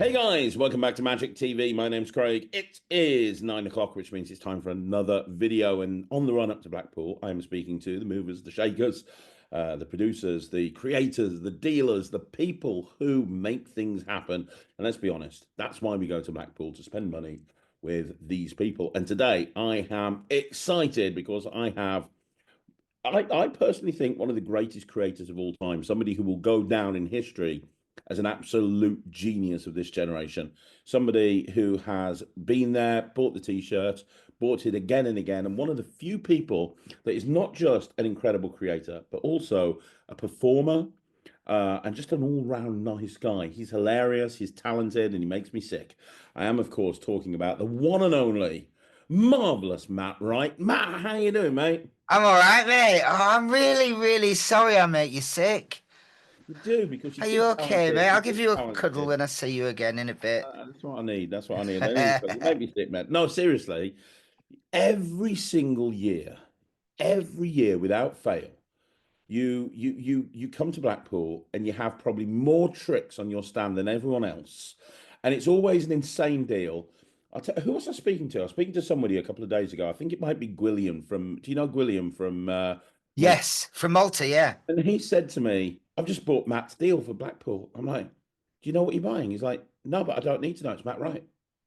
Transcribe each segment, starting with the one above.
Hey guys, welcome back to Magic TV. My name's Craig. It is 9 o'clock, which means it's time for another video. And on the run up to Blackpool, I'm speaking to the movers, the shakers, the producers, the creators, the dealers, the people who make things happen. And let's be honest, that's why we go to Blackpool, to spend money with these people. And today I am excited because I personally think one of the greatest creators of all time, somebody who will go down in history as an absolute genius of this generation, somebody who has been there, bought the t-shirt, bought it again and again, and one of the few people that is not just an incredible creator, but also a performer, and just an all-round nice guy. He's hilarious, he's talented, and he makes me sick. I am, of course, talking about the one and only marvelous Matt Wright. Matt, how you doing, mate? I'm all right, mate. Oh, I'm really, really sorry I make you sick. You do, because you're Are too you okay, talented. mate? I'll You're give too you a cuddle talented. when I see you again in a bit. That's what I need. That's what I need. I need because you make me sick, man. No, seriously, every single year, every year without fail, you come to Blackpool and you have probably more tricks on your stand than everyone else, and it's always an insane deal. Who was I speaking to? I was speaking to somebody a couple of days ago. I think it might be Gwilliam from. Do you know Gwilliam from Malta? Yes, from Malta, yeah. And he said to me, "I've just bought Matt's deal for Blackpool." I'm like, "Do you know what you're buying?" He's like, "No, but I don't need to know. It's Matt Wright."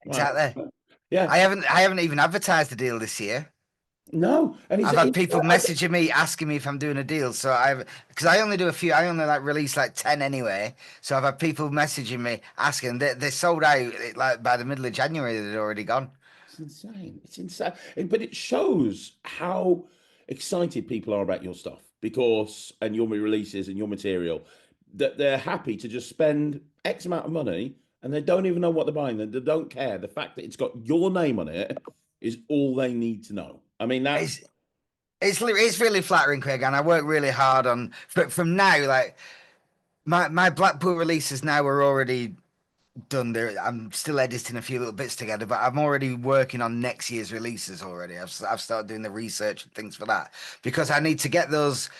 I'm Exactly. like, yeah, I haven't even advertised the deal this year. no, and I've had people messaging me asking me if I'm doing a deal. So because I only do a few, I only like release like 10 anyway. So I've had people messaging me asking. They sold out like by the middle of January. They'd already gone. It's insane. It's insane. But it shows how excited people are about your stuff because and your releases and your material that they're happy to just spend X amount of money and they don't even know what they're buying. They don't care. The fact that it's got your name on it is all they need to know. I mean, that's It's it's really flattering, Craig, and I work really hard on from now. Like my Blackpool releases now are already done. There, I'm still editing a few little bits together, but I'm already working on next year's releases already. I've started doing the research and things for that because I need to get those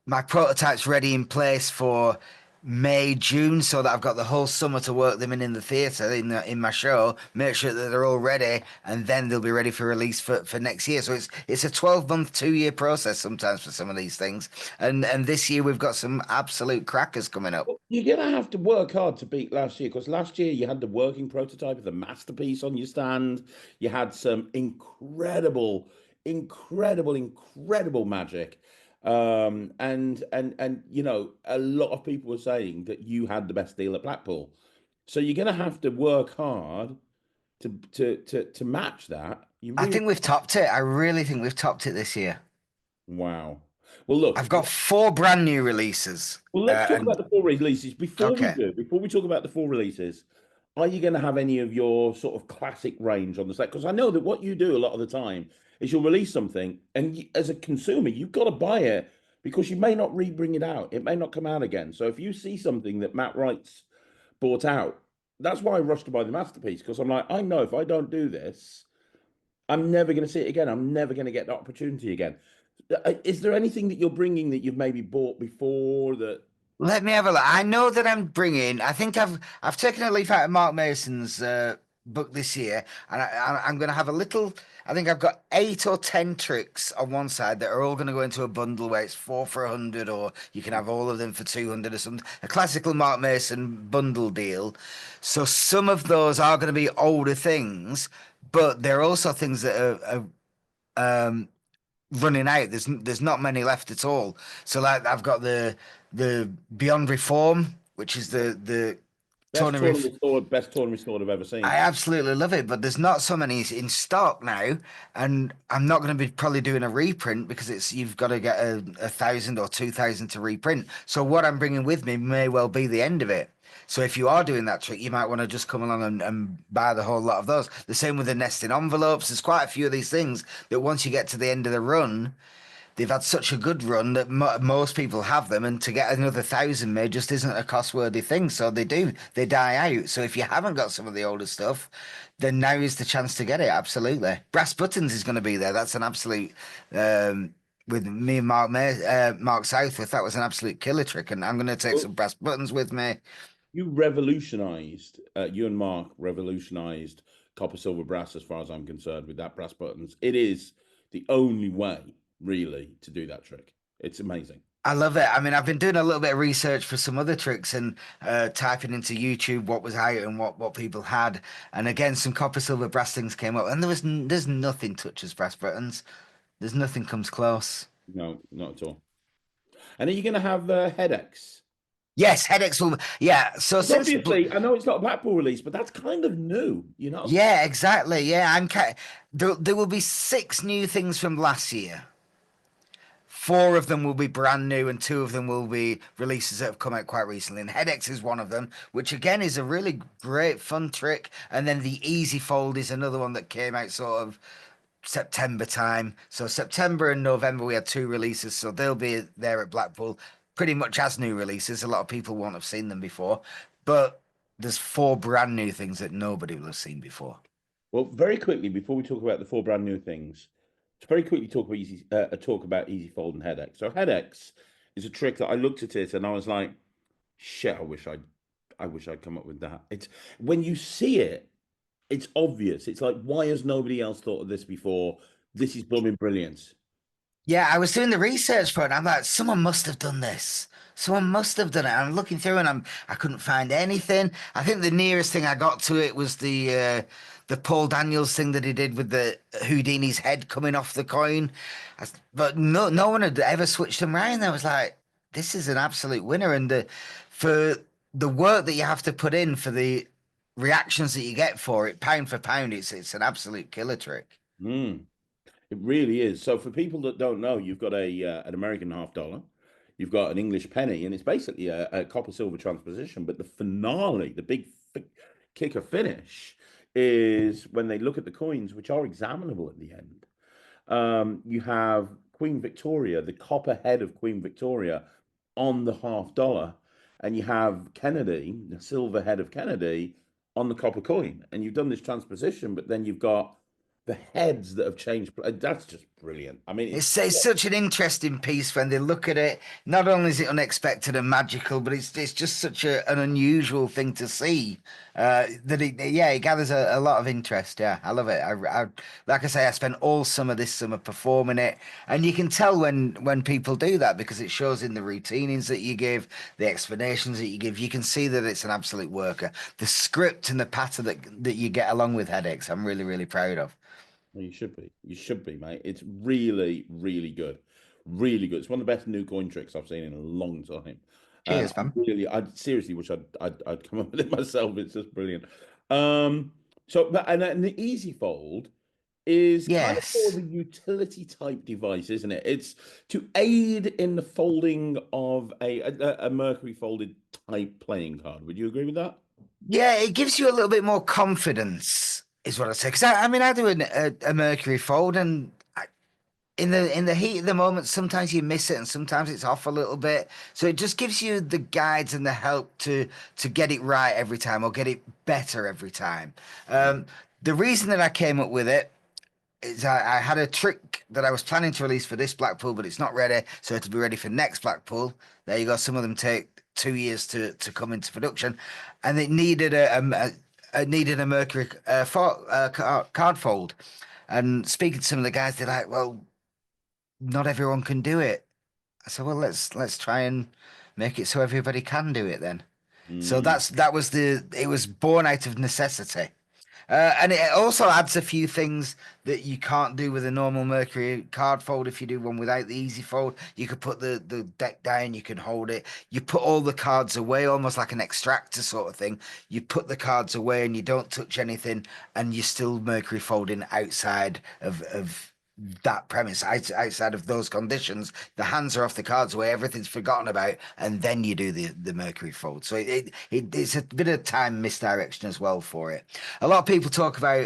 my prototypes ready in place for May, June, so that I've got the whole summer to work them in the theatre in my show. Make sure that they're all ready, and then they'll be ready for release for next year. So it's a 12-month, 2-year process sometimes for some of these things. And this year we've got some absolute crackers coming up. you're gonna have to work hard to beat last year because last year you had the working prototype of the masterpiece on your stand. You had some incredible magic. And you know, a lot of people were saying that you had the best deal at Blackpool. So you're gonna have to work hard to match that. You I really think we've topped it. I really think we've topped it this year. wow. Well, look, I've got 4 brand new releases. let's talk about And the full releases. okay. Before we talk about the full releases, are you going to have any of your sort of classic range on the site? Because I know that what you do a lot of the time is you'll release something, and as a consumer, you've got to buy it because you may not re-bring it out. It may not come out again. So if you see something that Matt Wright's bought out, that's why I rushed to buy the masterpiece because I'm like, I know if I don't do this, I'm never going to see it again. I'm never going to get the opportunity again. Is there anything that you're bringing that you've maybe bought before that? Let me have a look. I know that I'm bringing. I think I've taken a leaf out of Mark Mason's book this year, and I'm going to have a little. I think I've got 8 or 10 tricks on one side that are all going to go into a bundle where it's 4 for 100, or you can have all of them for 200 or something. A classical Mark Mason bundle deal. So some of those are going to be older things, but they're also things that are running out. There's not many left at all. So like I've got the Beyond Reform, which is the Best Tony torn and Ref. restored, best torn and restored I've ever I seen. absolutely love it, but there's not so many in stock now, and I'm not going to be probably doing a reprint because it's you've got to get 1,000 or 2,000 to reprint. So what I'm bringing with me may well be the end of it. So if you are doing that trick, you might want to just come along and buy the whole lot of those. The same with the nesting envelopes. There's quite a few of these things that once you get to the end of the run, they've had such a good run that most people have them, and to get another 1,000 made just isn't a cost-worthy thing. So they die out. So if you haven't got some of the older stuff, then now is the chance to get it. Absolutely, Brass Buttons is going to be there. That's an absolute. With me and Mark Southworth, that was an absolute killer trick, and I'm going to take Well, some brass buttons with me. You revolutionized, you and Mark revolutionized copper, silver, brass, as far as I'm concerned, with that brass buttons. It is the only way, really, to do that trick. It's amazing. I love it. I mean, I've been doing a little bit of research for some other tricks and typing into YouTube what was out and what people had. And again, some copper, silver, brass things came up, and there's nothing touches brass buttons. There's nothing comes close. No, not at all. And are you going to have headaches? Yes, headaches will. Yeah. So Because since obviously, I know it's not a Blackpool release, but that's kind of new, you know? yeah, exactly. Yeah, there will be six new things from last year. Four of them will be brand new, and two of them will be releases that have come out quite recently. And Headaches is one of them, which again is a really great, fun trick. And then the Easy Fold is another one that came out sort of September time. So September and November we had two releases, so they'll be there at Blackpool pretty much as new releases. A lot of people won't have seen them before, but there's four brand new things that nobody will have seen before. Well, very quickly, before we talk about the four brand new things, to very quickly talk about easy fold and headache. So headaches is a trick that I looked at it and I was like, shit, I wish I'd come up with that. It's when you see it, it's obvious. It's like, why has nobody else thought of this before? This is blooming brilliant. Yeah, I was doing the research for it. And I'm like, someone must have done this. Someone must have done it. I'm looking through and I couldn't find anything. I think the nearest thing I got to it was the Paul Daniels thing that he did with the Houdini's head coming off the coin. But no one had ever switched them around. I was like, this is an absolute winner. And for the work that you have to put in for the reactions that you get for it, pound for pound, it's an absolute killer trick. Mm. It really is. So for people that don't know, you've got a an American half dollar, you've got an English penny, and it's basically a copper silver transposition. But the finale, the big kicker finish, is when they look at the coins, which are examinable at the end. You have Queen Victoria, the copper head of Queen Victoria, on the half dollar, and you have Kennedy, the silver head of Kennedy, on the copper coin. And you've done this transposition, but then you've got the heads that have changed. That's just brilliant. I mean, It's such an interesting piece when they look at it. Not only is it unexpected and magical, but it's just such an unusual thing to see. It gathers a lot of interest. Yeah, I love it. Like I say, I spent all summer this summer performing it, and you can tell when people do that because it shows in the routinings that you give, the explanations that you give. You can see that it's an absolute worker. The script and the patter that you get along with Headaches, I'm really really proud of. well, you should be. You should be, mate. It's really, really good. Really good. It's one of the best new coin tricks I've seen in a long time. And Cheers, man. I seriously wish I'd come up with it myself. It's just brilliant. Um, and the Easy Fold is kind of more of Yes. a utility type device, isn't it? It's to aid in the folding of a Mercury folded type playing card. Would you agree with that? Yeah, it gives you a little bit more confidence, is what I say. Because I mean, I do a Mercury fold, and in the heat of the moment, sometimes you miss it, and sometimes it's off a little bit. So it just gives you the guides and the help to get it right every time, or get it better every time. The reason that I came up with it is I had a trick that I was planning to release for this Blackpool, but it's not ready, so it'll be ready for next Blackpool. There you go. Some of them take 2 years to come into production, and it needed it needed a Mercury card fold. And speaking to some of the guys, they're like, "Well, not everyone can do it." I said, "Well, let's try and make it so everybody can do it then." So Mm. that was it was born out of necessity. And it also adds a few things that you can't do with a normal Mercury card fold. If you do one without the easy fold, you could put the deck down, you can hold it. You put all the cards away, almost like an extractor sort of thing. You put the cards away and you don't touch anything, and you're still Mercury folding outside of that premise, outside of those conditions. The hands are off, the cards away, everything's forgotten about, and then you do the Mercury fold. So it's a bit of time misdirection as well for it. A lot of people talk about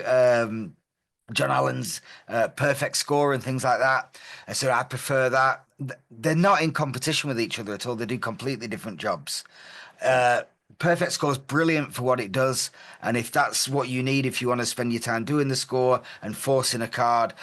John Allen's perfect score and things like that. So I prefer that. They're not in competition with each other at all. They do completely different jobs. Uh, Perfect score is brilliant for what it does. And if that's what you need, if you want to spend your time doing the score and forcing a card,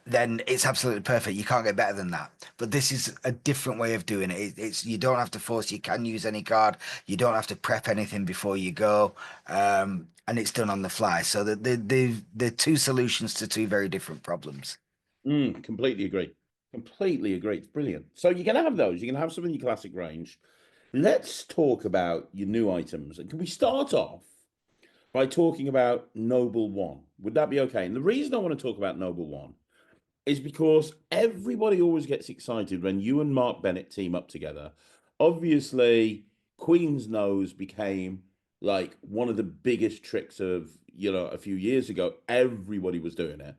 then it's absolutely perfect. You can't get better than that. But this is a different way of doing it. It's you don't have to force. You can use any card. You don't have to prep anything before you go, and it's done on the fly. So the two solutions to two very different problems. Completely agree. Completely agree. It's brilliant. So you can have those. You can have some in your classic range. Let's talk about your new items. And can we start off by talking about Noble One? Would that be okay? And the reason I want to talk about Noble One is because everybody always gets excited when you and Mark Bennett team up together. Obviously, Queen's Nose became like one of the biggest tricks of, a few years ago. Everybody was doing it.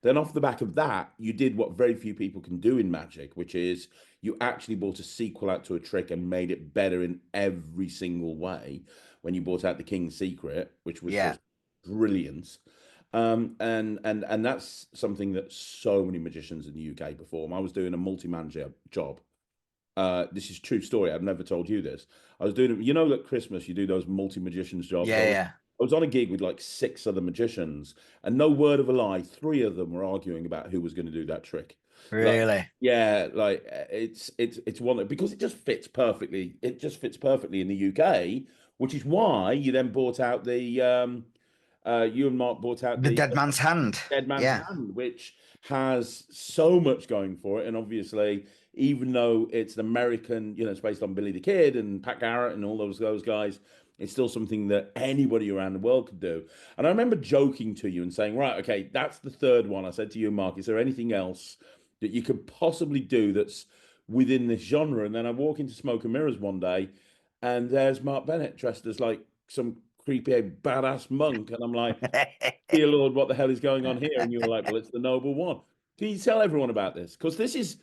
Then off the back of that, you did what very few people can do in Magic, which is you actually brought a sequel out to a trick and made it better in every single way when you brought out the King's Secret, which was Yeah. just brilliant. And that's something that so many magicians in the UK perform. I was doing a multi-man job. This is true story. I've never told you this. I was doing, at Christmas you do those multi-magicians jobs. Yeah. Yeah. I was on a gig with like six other magicians, and no word of a lie, three of them were arguing about who was going to do that trick. Like, Really. yeah, like it's one because it just fits perfectly. It just fits perfectly in the UK, which is why you then bought out the you and Mark bought out The the dead man's hand. Dead Man's Yeah. Hand, which has so much going for it. And obviously, even though it's an American, it's based on Billy the Kid and Pat Garrett and all those guys, it's still something that anybody around the world could do. And I remember joking to you and saying, right, okay, that's the third one. I said to you, Mark, is there anything else that you could possibly do that's within this genre? And then I walk into Smoke and Mirrors one day, and there's Mark Bennett dressed as like some creepy badass monk. And I'm like, dear Lord, what the hell is going on here? And you were like, well, it's the Noble One. Can you tell everyone about this? Because this has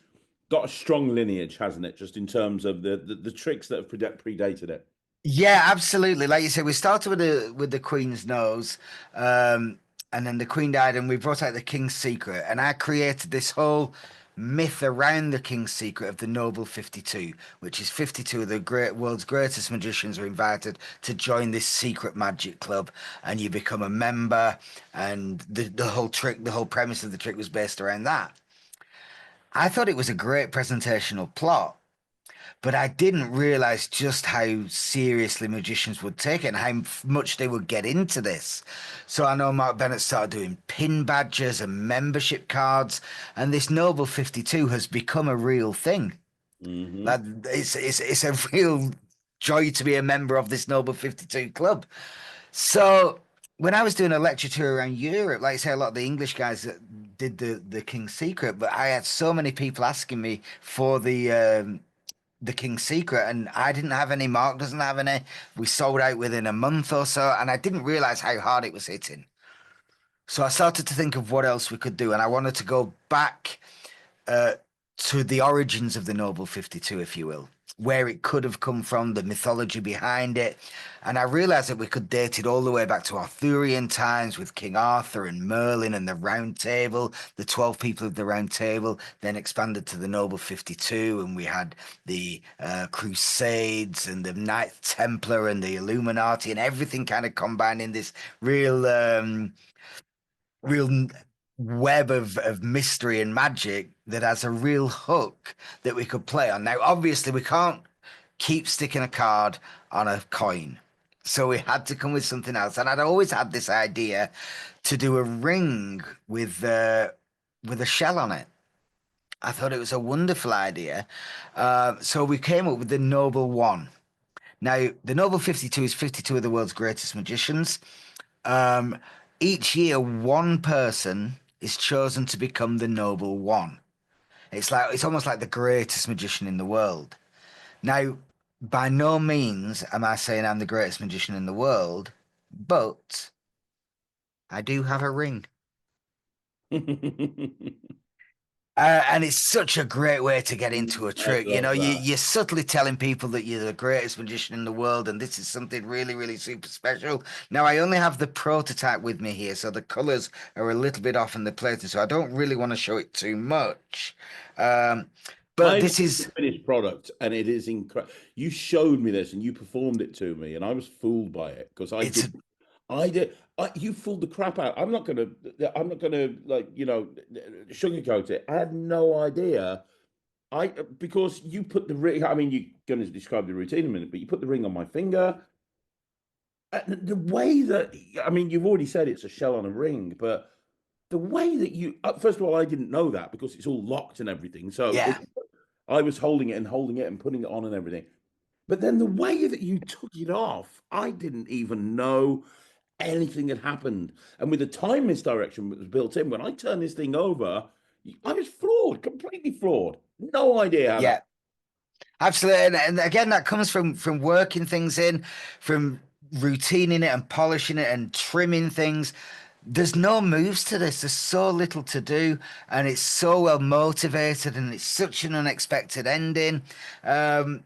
got a strong lineage, hasn't it? Just in terms of the tricks that have predated it. Yeah, absolutely. Like you said, we started with the Queen's Nose, and then the Queen died, and we brought out the King's Secret, and I created this whole myth around the King's Secret of the Noble 52, which is 52 of the world's greatest magicians are invited to join this secret magic club, and you become a member, and the whole trick, the whole premise of the trick was based around that. I thought it was a great presentational plot. But I didn't realize just how seriously magicians would take it and how much they would get into this. So I know Mark Bennett started doing pin badges and membership cards, and this Noble 52 has become a real thing. Hmm. Like it's a real joy to be a member of this Noble 52 club. So when I was doing a lecture tour around Europe, like I say, a lot of the English guys that did the King's Secret, but I had so many people asking me for the King's Secret, and I didn't have any. Mark doesn't have any. We sold out within a month or so, and I didn't realize how hard it was hitting. So I started to think of what else we could do, and I wanted to go back uh, to the origins of the Noble 52, if you will, where it could have come from, the mythology behind it. And I realized that we could date it all the way back to Arthurian times with King Arthur and Merlin and the Round Table, the 12 people of the Round Table, then expanded to the Noble 52. And we had the Crusades and the Knights Templar and the Illuminati and everything kind of combined in this real. Real web of mystery and magic that has a real hook that we could play on. Now, obviously, we can't keep sticking a card on a coin. So we had to come with something else. And I'd always had this idea to do a ring with a shell on it. I thought it was a wonderful idea. So we came up with the Noble One. Now, the Noble 52 is 52 of the world's greatest magicians. Um, each year, one person is chosen to become the Noble One. It's almost like the greatest magician in the world. Now, by no means am I saying I'm the greatest magician in the world, but I do have a ring. And it's such a great way to get into a I trick. You know, love that. you're subtly telling people that you're the greatest magician in the world, and this is something really, really super special. Now, I only have the prototype with me here, so the colors are a little bit off in the plating, so I don't really want to show it too much. Um, but I've this seen the is finished product, and it is incredible. You showed me this, and you performed it to me, and I was fooled by it because it's I did. You fooled the crap out. I'm not gonna. I'm not gonna like sugarcoat it. I had no idea. Because you put the ring. I mean, you're gonna describe the routine in a minute, but you put the ring on my finger. The way that I mean, you've already said it's a shell on a ring, but the way that you first of all, I didn't know that because it's all locked and everything. So Yeah. I was holding it and putting it on and everything. But then the way that you took it off, I didn't even know anything had happened. And with the time misdirection that was built in, when I turned this thing over, I was floored, completely floored. No idea how Yeah. that. Absolutely, and again, that comes from working things in, from routining it and polishing it and trimming things. There's no moves to this. There's so little to do, and it's so well motivated, and it's such an unexpected ending. Um,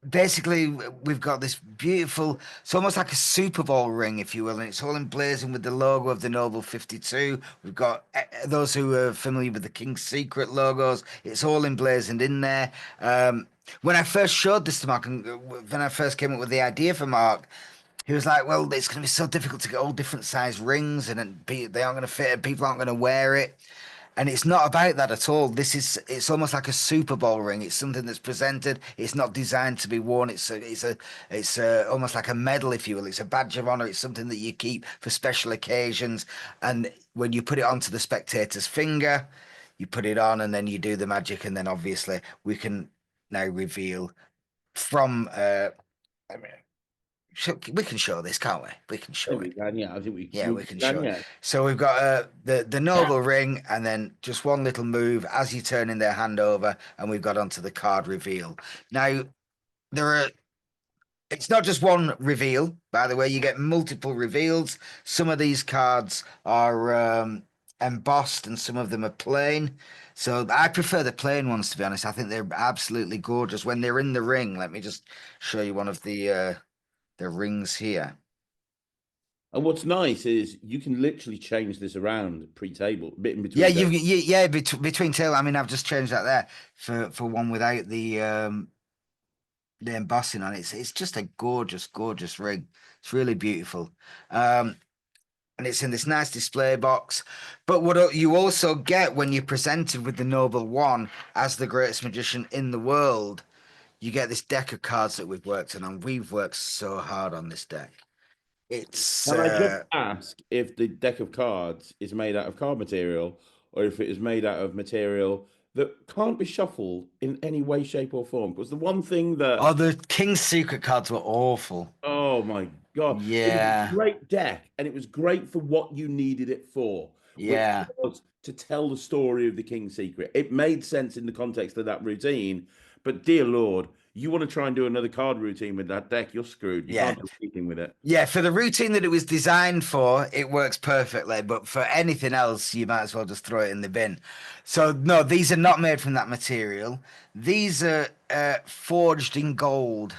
Basically, we've got this beautiful, it's almost like a Super Bowl ring, if you will, and it's all emblazoned with the logo of the Noble 52. We've got those who are familiar with the King's Secret logos, it's all emblazoned in there. When I first showed this to Mark, and when I first came up with the idea for Mark, he was like, "Well, it's going to be so difficult to get all different size rings, and they aren't going to fit, and people aren't going to wear it." And it's not about that at all. It's almost like a Super Bowl ring. It's something that's presented. It's not designed to be worn. It's almost like a medal, if you will. It's a badge of honor. It's something that you keep for special occasions. And when you put it onto the spectator's finger, you put it on, and then you do the magic, and then obviously we can now reveal from. I mean, we can show this, can't we? We can I show think it. we can, yeah. I think Yeah, we can can, show it. yeah. So we've got the noble ring, and then just one little move as you turn in their hand over, and we've got onto the card reveal. Now there are. It's not just one reveal, by the way. You get multiple reveals. Some of these cards are embossed, and some of them are plain. So I prefer the plain ones, to be honest. I think they're absolutely gorgeous when they're in the ring. Let me just show you one of the rings here. And what's nice is you can literally change this around pre-table, bit in Yeah, between. between tail. I mean, I've just changed that there for one without the embossing on it. It's just a gorgeous, gorgeous ring. It's really beautiful. And it's in this nice display box. But what you also get when you're presented with the Noble One as the greatest magician in the world, you get this deck of cards that we've worked on, and we've worked so hard on this deck. It's Can I just ask if the deck of cards is made out of card material or if it is made out of material that can't be shuffled in any way, shape, or form? Because the one thing that, oh, the King's Secret cards were awful. oh my God, it was a Yeah, great deck and it was great for what you needed it for, which yeah. was to tell the story of the King's Secret. It made sense in the context of that routine, but dear Lord, you want to try and do another card routine with that deck, you're screwed. You Yeah. can't do anything with it. Yeah, for the routine that it was designed for, it works perfectly. But for anything else, you might as well just throw it in the bin. So, no, these are not made from that material. These are forged in gold.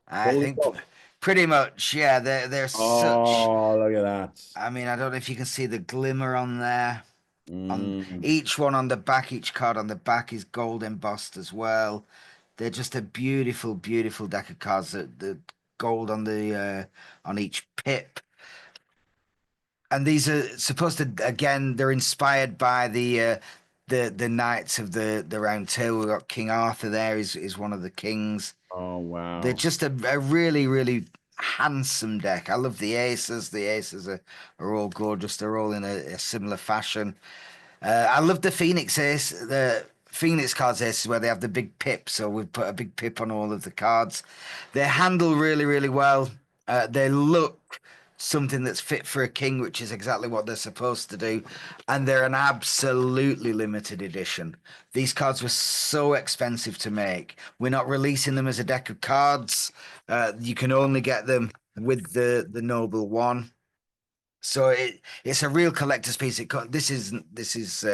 I Holy think God. pretty much, yeah. They're such. Oh, look at that. I mean, I don't know if you can see the glimmer on there. On Mm. each one on the back, each card on the back is gold embossed as well. They're just a beautiful, beautiful deck of cards. The gold on each pip, and these are supposed to again. They're inspired by the knights of the Round Table. We've got King Arthur there. Is one of the kings. Oh, They're wow. just a really, really handsome deck. I love the aces. The aces are all gorgeous. They're all in a similar fashion. I love the Phoenix Ace, the Phoenix cards aces where they have the big pip. So we've put a big pip on all of the cards. They handle really, really well. They look something that's fit for a king, which is exactly what they're supposed to do. And they're an absolutely limited edition. These cards were so expensive to make. We're not releasing them as a deck of cards. You can only get them with the Noble One. So it's a real collector's piece. This is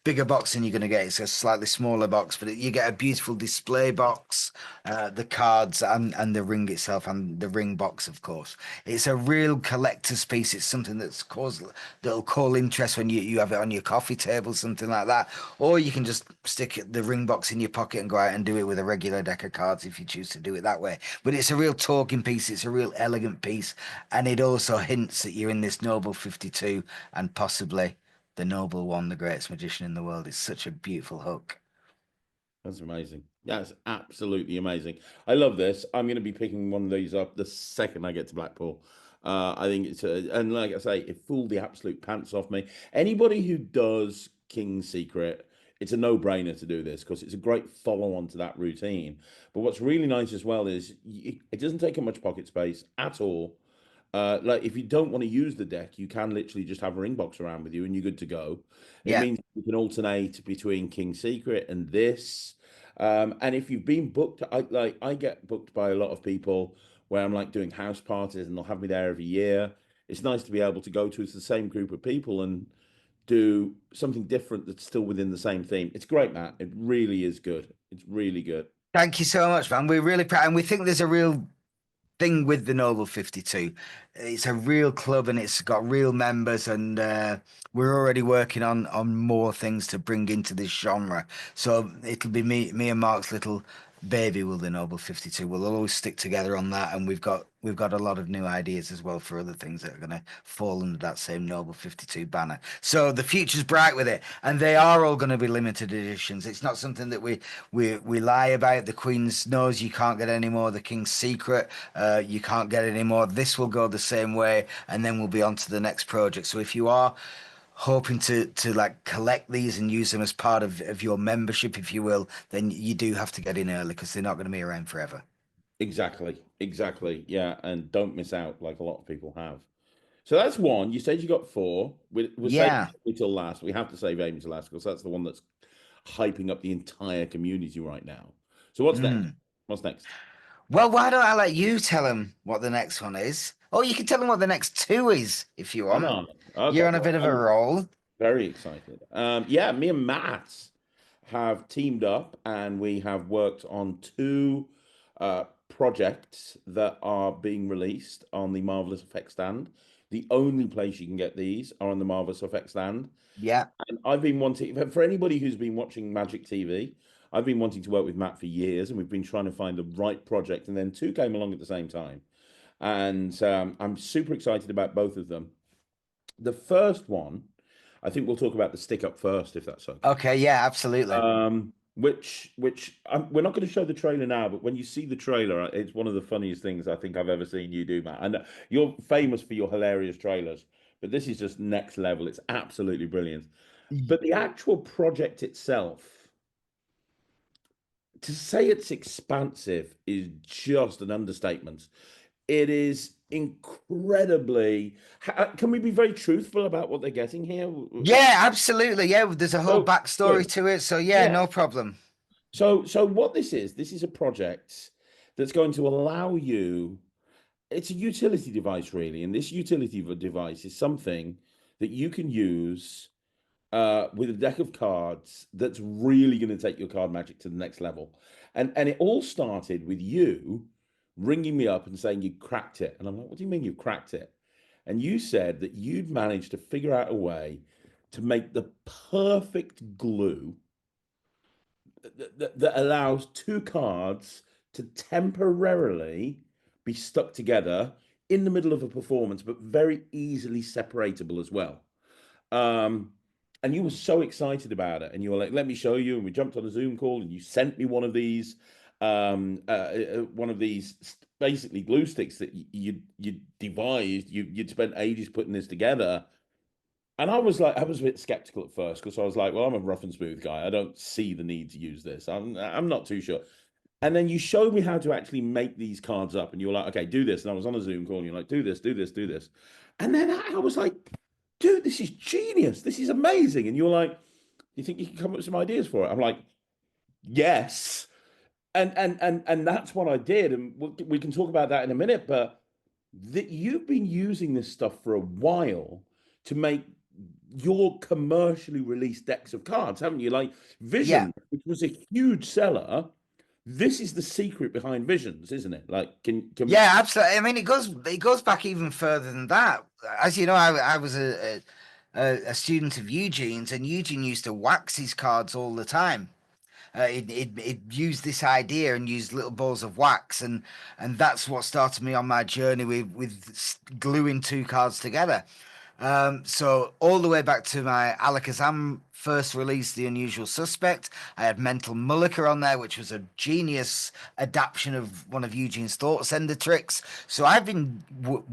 bigger box than you're going to get. It's a slightly smaller box, but you get a beautiful display box, the cards and the ring itself and the ring box, of course. It's a real collector's piece. It's something that'll call interest when you have it on your coffee table, something like that. Or you can just stick the ring box in your pocket and go out and do it with a regular deck of cards if you choose to do it that way. But it's a real talking piece. It's a real elegant piece, and it also hints that you're in this Noble 52 and possibly the Noble One, the greatest magician in the world. It's such a beautiful hook. That's amazing. That's absolutely amazing. I love this. I'm going to be picking one of these up the second I get to Blackpool. I think and like I say, it fooled the absolute pants off me. Anybody who does King's Secret, it's a no-brainer to do this because it's a great follow-on to that routine. But what's really nice as well is it doesn't take up much pocket space at all. Like if you don't want to use the deck, you can literally just have a ring box around with you and you're good to go. It Yeah. means you can alternate between King's Secret and this. And if you've been booked, I get booked by a lot of people where I'm like doing house parties and they'll have me there every year. It's nice to be able to go to the same group of people and do something different that's still within the same theme. It's great, Matt. It really is good. It's really good. Thank you so much, man. We're really proud, and we think there's a real thing with the Noble 52. It's a real club and it's got real members, and we're already working on more things to bring into this genre. So it'll be me and Mark's little baby will the Noble 52. We'll always stick together on that, and we've got a lot of new ideas as well for other things that are going to fall under that same Noble 52 banner. So the future's bright with it, and they are all going to be limited editions. It's not something that we lie about. The Queen's knows you can't get any more. The King's Secret, you can't get any more. This will go the same way, and then we'll be on to the next project. So if you are hoping to like collect these and use them as part of your membership, if you will, then you do have to get in early because they're not going to be around forever. Exactly. Exactly. Yeah. And don't miss out like a lot of people have. So that's one. You said you got four. We'll save Yeah. Amy till last. We have to save Amy till last because that's the one that's hyping up the entire community right now. So what's next? Mm. What's next? Well, why don't I let you tell him what the next one is? Or you can tell him what the next two is if you Hang want. on. Okay. You're on a Well, bit of a I'm roll. very excited. Yeah, me and Matt have teamed up and we have worked on two projects that are being released on the Marvelous Effects stand. The only place you can get these are on the Marvelous Effects stand. Yeah. And I've been wanting, for anybody who's been watching Magic TV, I've been wanting to work with Matt for years, and we've been trying to find the right project. And then two came along at the same time, and I'm super excited about both of them. The first one, I think we'll talk about the stick up first, if that's okay. Okay. Yeah, absolutely. We're not going to show the trailer now, but when you see the trailer, it's one of the funniest things I think I've ever seen you do, Matt. And you're famous for your hilarious trailers, but this is just next level. It's absolutely brilliant. But the actual project itself, to say it's expansive is just an understatement. It is incredibly. Can we be very truthful about what they're getting here? Yeah, absolutely. Yeah, there's a whole So backstory good. to it. So yeah, Yeah. no problem. So what this is a project that's going to allow you. It's a utility device, really, and this utility device is something that you can use with a deck of cards that's really going to take your card magic to the next level. And it all started with you ringing me up and saying you cracked it. And I'm like, what do you mean you cracked it? And you said that you'd managed to figure out a way to make the perfect glue that allows two cards to temporarily be stuck together in the middle of a performance, but very easily separatable as well. Um, and you were so excited about it, and you were like, "Let me show you." And we jumped on a Zoom call, and you sent me one of these basically glue sticks that you devised. You'd spent ages putting this together, and I was a bit skeptical at first because I was like, "Well, I'm a rough and smooth guy. I don't see the need to use this. I'm not too sure." And then you showed me how to actually make these cards up, and you were like, "Okay, do this." And I was on a Zoom call, and you're like, "Do this, do this, do this." And then I was like, "Dude, this is genius. This is amazing." And you're like, "You think you can come up with some ideas for it?" I'm like, "Yes." And that's what I did, and we can talk about that in a minute. But that you've been using this stuff for a while to make your commercially released decks of cards, haven't you? Like Yeah. Vision, which was a huge seller. This is the secret behind Visions, isn't it? Like, can Yeah, absolutely. I mean, it goes back even further than that. As you know, I was a student of Eugene's, and Eugene used to wax his cards all the time. He'd use this idea and use little balls of wax, and that's what started me on my journey with gluing two cards together. So all the way back to my Alakazam first release, The Unusual Suspect, I had Mental Mullica on there, which was a genius adaptation of one of Eugene's thought sender tricks. So I've been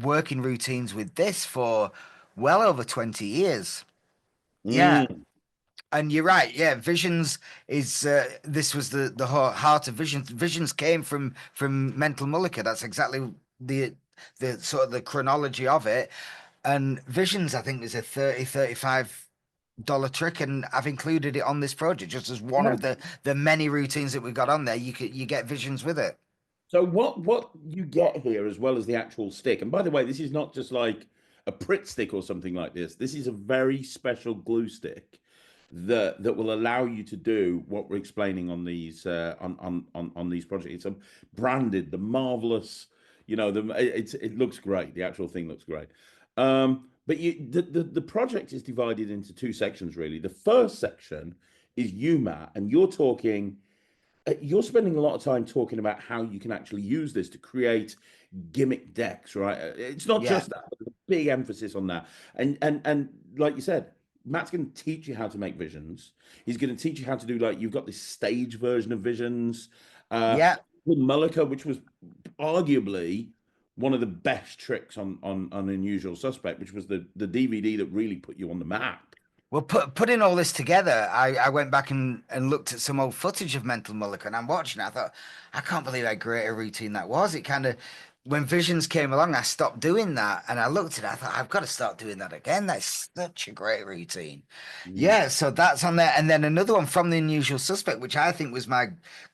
working routines with this for well over 20 years. Yeah. mm, And you're right. Yeah, Visions is this was the heart of Visions. Visions came from Mental Mullica. That's exactly the the sort of the chronology of it. And Visions, I think, was a 35 dollar trick, and I've included it on this project just as one yeah. of the many routines that we've got on there. You get Visions with it. So what you get here, as well as the actual stick, and by the way, this is not just like a Pritt stick or something like this. This is a very special glue stick that will allow you to do what we're explaining on these on these projects. It's branded, the marvelous, it looks great. The actual thing looks great. But the project is divided into two sections really. The first section is you, Matt, and you're spending a lot of time talking about how you can actually use this to create gimmick decks, right? It's not Yeah, just that, but there's a big emphasis on that. And like you said, Matt's going to teach you how to make visions. He's going to teach you how to do, like, you've got this stage version of visions. yeah. With Mullica, which was arguably one of the best tricks on Unusual Suspect, which was the DVD that really put you on the map. Well, putting all this together, I went back and looked at some old footage of Mental Mullica, and I'm watching it. I thought, I can't believe how great a routine that was. It kind of, when Visions came along, I stopped doing that, and I looked at it. I thought, I've got to start doing that again. That's such a great routine. Mm. Yeah, so that's on there, and then another one from The Unusual Suspect, which I think was my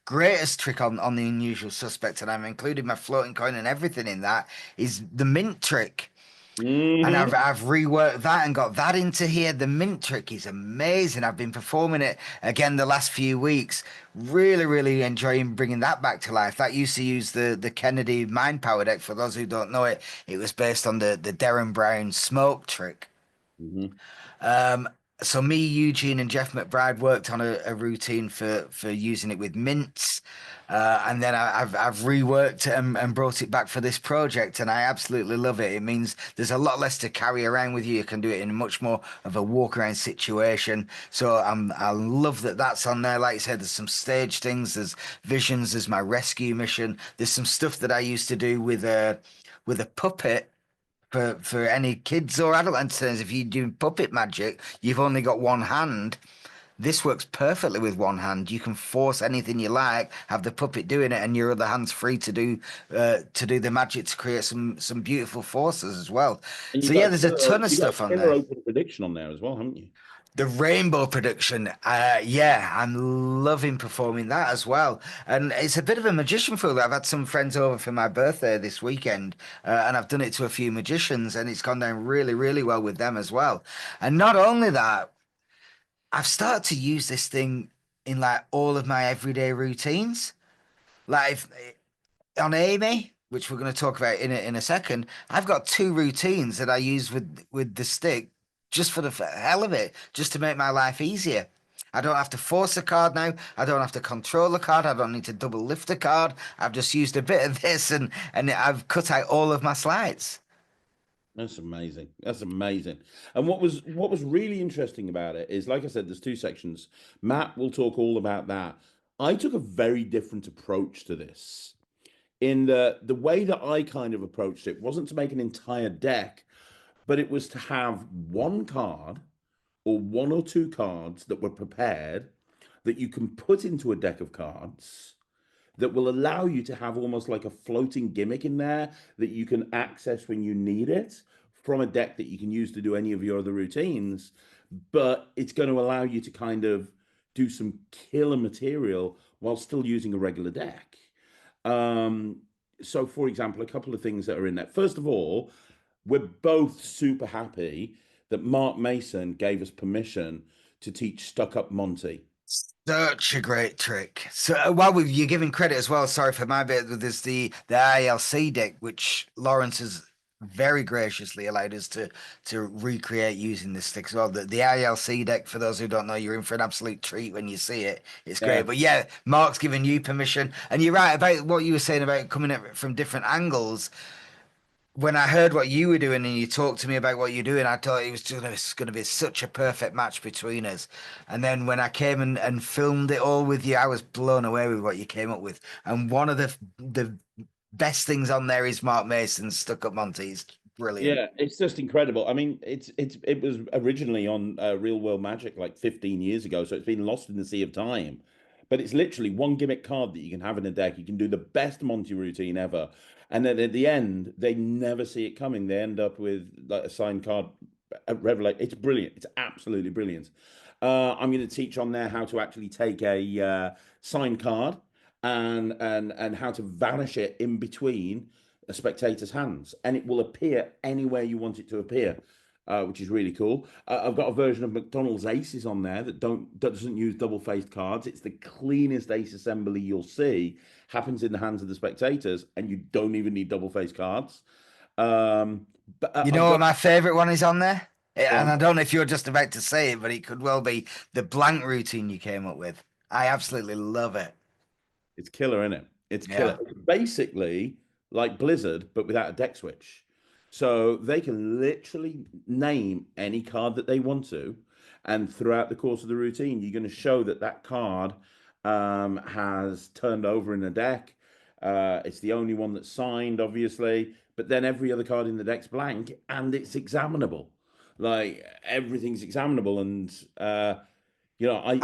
greatest trick on The Unusual Suspect, and I've included my floating coin and everything in that, is the mint trick. And Mhm. I've reworked that and got that into here. The mint trick is amazing. I've been performing it again the last few weeks. Really, really enjoying bringing that back to life. That used to use the Kennedy Mind Power deck. For those who don't know it, it was based on the Darren Brown smoke trick. Mhm. Um, so me, Eugene, and Jeff McBride worked on a routine for using it with mints, and then I've reworked it and brought it back for this project, and I absolutely love it. It means there's a lot less to carry around with you. You can do it in much more of a walk around situation. So I love that that's on there. Like I said, there's some stage things. There's visions. There's my rescue mission. There's some stuff that I used to do with a puppet for any kids or adult entertainers. If you do puppet magic, you've only got one hand. This works perfectly with one hand. You can force anything you like, have the puppet doing it, and your other hand's free to do the magic to create some beautiful forces as well. And So yeah, there's a ton of you got stuff a on killer there. open prediction on there as well, haven't you? The Rainbow production, yeah, I'm loving performing that as well. And it's a bit of a magician fool. I've had some friends over for my birthday this weekend, and I've done it to a few magicians, and it's gone down really, really well with them as well. And not only that, I've started to use this thing in like all of my everyday routines. Like if, on Amy, which we're going to talk about in a second, I've got two routines that I use with the stick just for the hell of it, just to make my life easier. I don't have to force a card now. I don't have to control a card. I don't need to double lift a card. I've just used a bit of this and I've cut out all of my slides. That's amazing. That's amazing. And what was really interesting about it is, like I said, there's two sections. Matt will talk all about that. I took a very different approach to this. In the way that I kind of approached it wasn't to make an entire deck, but it was to have one card or one or two cards that were prepared that you can put into a deck of cards that will allow you to have almost like a floating gimmick in there that you can access when you need it from a deck that you can use to do any of your other routines. But it's going to allow you to kind of do some killer material while still using a regular deck. Um, so for example, a couple of things that are in there. First of all, we're both super happy that Mark Mason gave us permission to teach Stuck Up Monty. Such a great trick. So while you're giving credit as well, sorry for my bit, there's the ILC deck, which Lawrence has very graciously allowed us to recreate using this stick as well. The ILC deck, for those who don't know, you're in for an absolute treat when you see it. It's great. Yeah. But yeah, Mark's given you permission. And you're right about what you were saying about coming at it from different angles. When I heard what you were doing and you talked to me about what you're doing, I thought it was just going to be such a perfect match between us. And then when I came and filmed it all with you, I was blown away with what you came up with. And one of the best things on there is Mark Mason's Stuck Up Monty. It's brilliant. Yeah, it's just incredible. I mean, it was originally on Real World Magic like 15 years ago, so it's been lost in the sea of time. But it's literally one gimmick card that you can have in a deck. You can do the best Monty routine ever, and then at the end, they never see it coming. They end up with like a signed card. Revelation. It's brilliant. It's absolutely brilliant. I'm going to teach on there how to actually take a signed card and how to vanish it in between a spectator's hands, and it will appear anywhere you want it to appear, which is really cool. I've got a version of McDonald's Aces on there that doesn't use double-faced cards. It's the cleanest ace assembly you'll see. Happens in the hands of the spectators, and you don't even need double-faced cards. But You I've know what got my favorite one is on there? go And on. I don't know if you're just about to say it, but it could well be the blank routine you came up with. I absolutely love it. It's killer, isn't it? It's killer. Yeah. It's basically like Blizzard, but without a deck switch. So they can literally name any card that they want to, and throughout the course of the routine, you're going to show that that card has turned over in a deck. It's the only one that's signed, obviously, but then every other card in the deck's blank, and it's examinable. Like everything's examinable, and I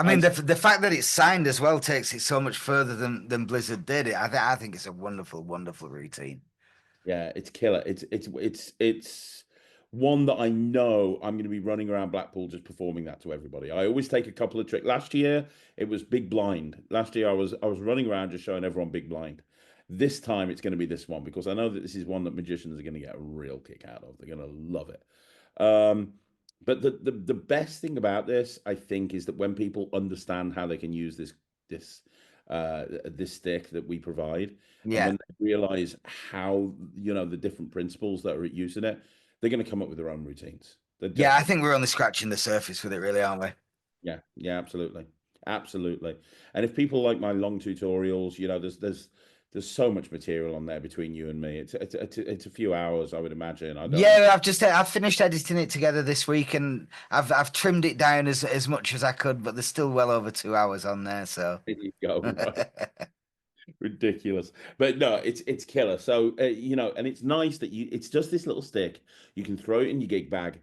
mean, the fact that it's signed as well takes it so much further than Blizzard did it. I think it's a wonderful, wonderful routine. Yeah, it's killer. It's one that I know I'm going to be running around Blackpool just performing that to everybody. I always take a couple of tricks. Last year it was Big Blind. Last year I was running around just showing everyone Big Blind. This time it's going to be this one because I know that this is one that magicians are going to get a real kick out of. They're going to love it. Um, but the best thing about this, I think, is that when people understand how they can use this this stick that we provide, and Yeah. when they realize how the different principles that are at use in it, they're going to come up with their own routines. They're Yeah, I definitely. think we're only scratching the surface with it, really, aren't we? Yeah, yeah, absolutely, absolutely. And if people like my long tutorials, there's so much material on there between you and me. It's a few hours, I would imagine. I don't. Yeah, I've finished editing it together this week, and I've trimmed it down as much as I could, but there's still well over 2 hours on there. So There you go. Right. Ridiculous, but no, it's killer. So and it's nice that it's just this little stick. You can throw it in your gig bag,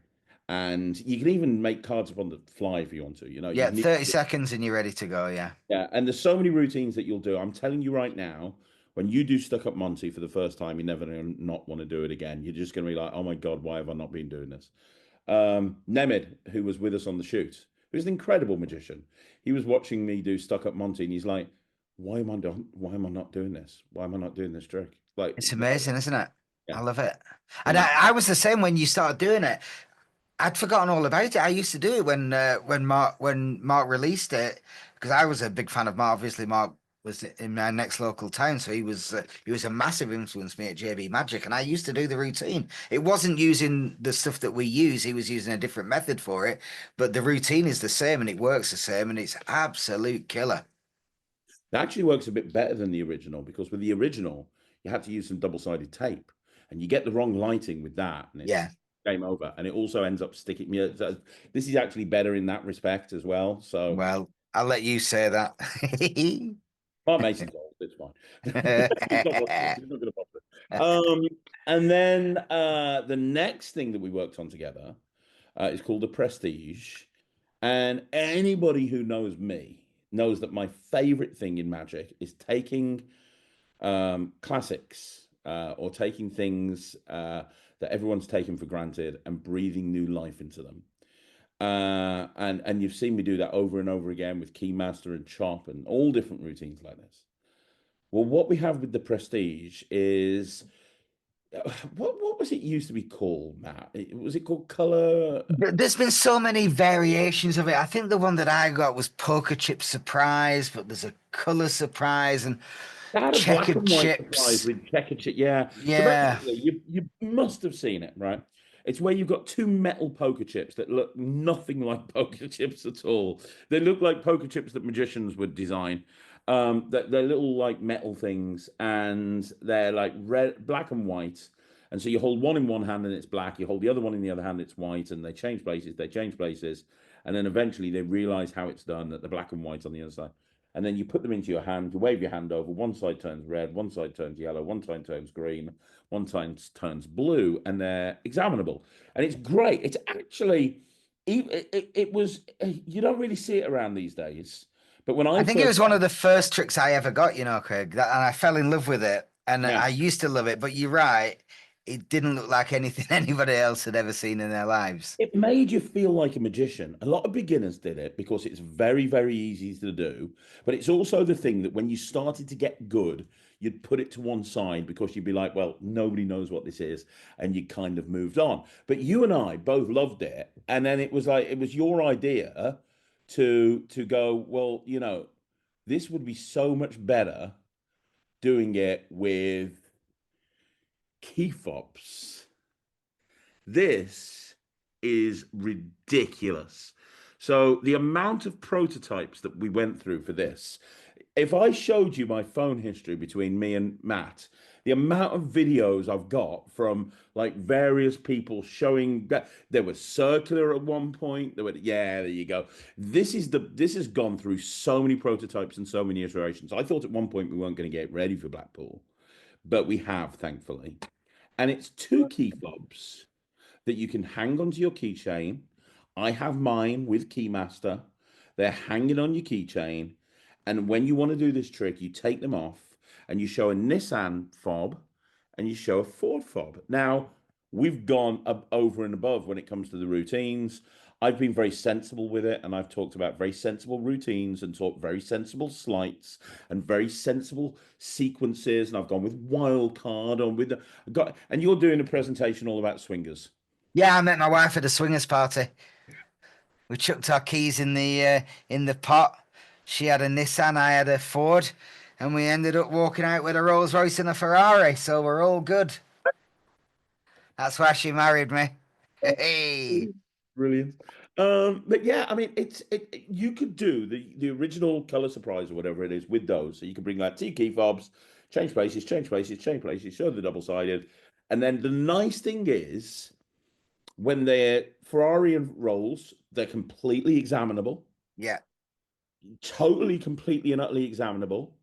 and you can even make cards up on the fly if you want to. You yeah, can 30 seconds and you're ready to go. Yeah. Yeah, and there's so many routines that you'll do. I'm telling you right now, when you do Stuck Up Monty for the first time, you're never going to not want to do it again. You're just going to be like, oh my God, why have I not been doing this? Nemid, who was with us on the shoot, who's an incredible magician, he was watching me do Stuck Up Monty, and he's like, why am I not doing this? Why am I not doing this trick? Like, It's why? amazing, isn't it? Yeah, I love it. And yeah. I was the same when you started doing it. I'd forgotten all about it. I used to do it when Mark released it because I was a big fan of Mark. Obviously, Mark was in my next local town, so he was a massive influence to me at JB Magic, and I used to do the routine. It wasn't using the stuff that we use; he was using a different method for it, but the routine is the same and it works the same, and it's absolute killer. It actually works a bit better than the original because with the original, you had to use some double-sided tape, and you get the wrong lighting with that, and Yeah. it's game over. And it also ends up sticking. Yeah, so this is actually better in that respect as well. So Well, I'll let you say that. Mark Mason's old. It's fine. He's not watching this. He's not going to bother. And then the next thing that we worked on together is called the Prestige. And anybody who knows me knows that my favorite thing in Magic is taking classics or taking things that everyone's taken for granted and breathing new life into them. And you've seen me do that over and over again with Keymaster and Chop and all different routines like this. Well, what we have with the Prestige is what was it used to be called, Matt? Was it called Color? There's been so many variations of it. I think the one that I got was poker chip surprise, but there's a color surprise and They had a black checkered and white surprise chips. with checker chip. Yeah. So Yeah. basically, you must have seen it, right? It's where you've got two metal poker chips that look nothing like poker chips at all. They look like poker chips that magicians would design. They're little like metal things, and they're like red, black and white. And so you hold one in one hand and it's black. You hold the other one in the other hand, it's white, and they change places. They change places, and then eventually they realize how it's done that the black and white on the other side, and then you put them into your hand, you wave your hand over, one side turns red, one side turns yellow, one side turns green, one side turns blue, and they're examinable. And it's great. It's actually, it was, you don't really see it around these days. But when I I think it first was one of the first tricks I ever got, Craig, and I fell in love with it. And yeah, I used to love it, but you're right. It didn't look like anything anybody else had ever seen in their lives. it made you feel like a magician. A lot of beginners did it because it's very, very easy to do. But it's also the thing that when you started to get good, you'd put it to one side because you'd be like, well, nobody knows what this is. And you kind of moved on. But you and I both loved it. And then it was like, it was your idea to go, well, this would be so much better doing it with key fobs. This is ridiculous. So the amount of prototypes that we went through for this, if I showed you my phone history between me and Matt, the amount of videos I've got from like various people showing that there was circular at one point. Yeah, there you go. This has gone through so many prototypes and so many iterations. I thought at one point we weren't going to get ready for Blackpool, but we have, thankfully. And it's two key fobs that you can hang onto your keychain. I have mine with Keymaster. They're hanging on your keychain. And when you want to do this trick, you take them off and you show a Nissan fob and you show a Ford fob. Now, we've gone up over and above when it comes to the routines. I've been very sensible with it, and I've talked about very sensible routines and taught very sensible sleights and very sensible sequences. And I've gone with wild card on with and you're doing a presentation all about swingers. Yeah, I met my wife at a swingers party. We chucked our keys in the pot. She had a Nissan, I had a Ford, and we ended up walking out with a Rolls Royce and a Ferrari. So we're all good. That's why she married me. Hey. Brilliant. But yeah, I mean, you could do the original color surprise or whatever it is with those. So you can bring like two key fobs, change places, change places, change places, show the double sided, and then the nice thing is when they're Ferrari and Rolls, they're completely examinable, Yeah. totally, completely, and utterly examinable.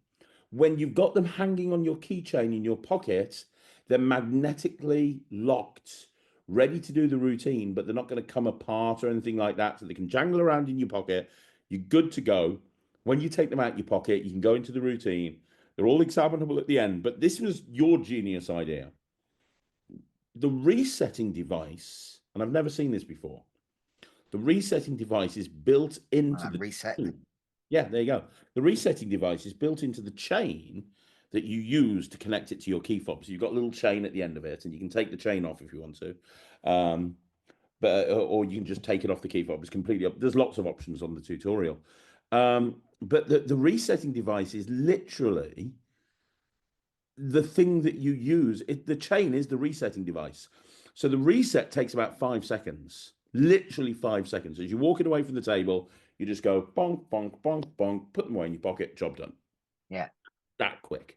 When you've got them hanging on your keychain in your pocket, they're magnetically locked, ready to do the routine, but they're not going to come apart or anything like that. So they can jangle around in your pocket. You're good to go. When you take them out your pocket, you can go into the routine. They're all examinable at the end. But this was your genius idea. The resetting device, and I've never seen this before. The resetting device is built into the Reset. Yeah, there you go. The resetting device is built into the chain that you use to connect it to your key fob. So you've got a little chain at the end of it, and you can take the chain off if you want to, or you can just take it off the key fob. It's completely up. There's lots of options on the tutorial, but the resetting device is literally the thing that you use. The chain is the resetting device. So the reset takes about 5 seconds, literally 5 seconds. As you're walking away from the table, you just go bonk, bonk, bonk, bonk, put them away in your pocket, job done. Yeah. That quick.